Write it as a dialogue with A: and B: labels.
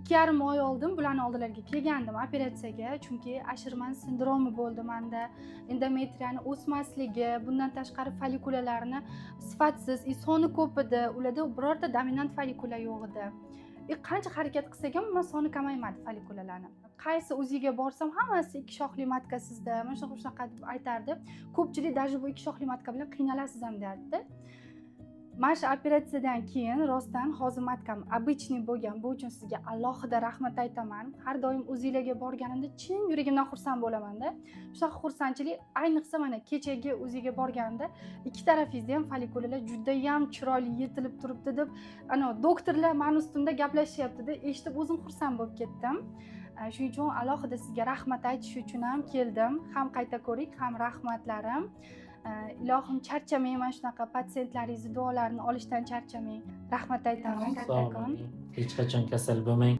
A: 2,5 oy oldin bularni oldilariga kelgandim operatsiyaga, chunki Asherman sindromi bo'ldi menda. Endometriyani o'smasligi, bundan tashqari follikulalarni sifatsiz, soni ko'p edi. Ularda birorta dominant follikula yo'q edi. Qancha harakat qilsak ham umuman soni kamaymadi follikulalarni. Qaysi o'ziga borsam hammasi 2 shoxli matka sizda, mana shunaqa deb aytardi. Ko'pchilik даже bu 2 shoxli matka bilan qiynalasiz ham derdi. Mana shu operatsiyadan keyin rostdan hozir matkam обычный bo'lgan. Bu uchun sizga alohida rahmat aytaman. Har doim o'zingizlarga borganimda chin yuragimdan xursand bo'laman-da. Shunaqa xursandchilik, ayniqsa mana kechagi o'ziga borganimda ikki tarafingizda ham follikulalar juda ham chiroyli yetilib turibdi deb, ana doktorlar meni ustimda gaplashyapti-da, eshitib o'zim xursand bo'lib ketdim. Shuning uchun alohida sizga rahmat aytish uchun ham keldim. Ham qayta ko'ring, ham rahmatlarim. Ilohim charchamang, mana shunaqa patsientlaringizni duolarini olishdan charchamang. Rahmat aytaman kattakon.
B: Hech qachon kasal bo'lmang.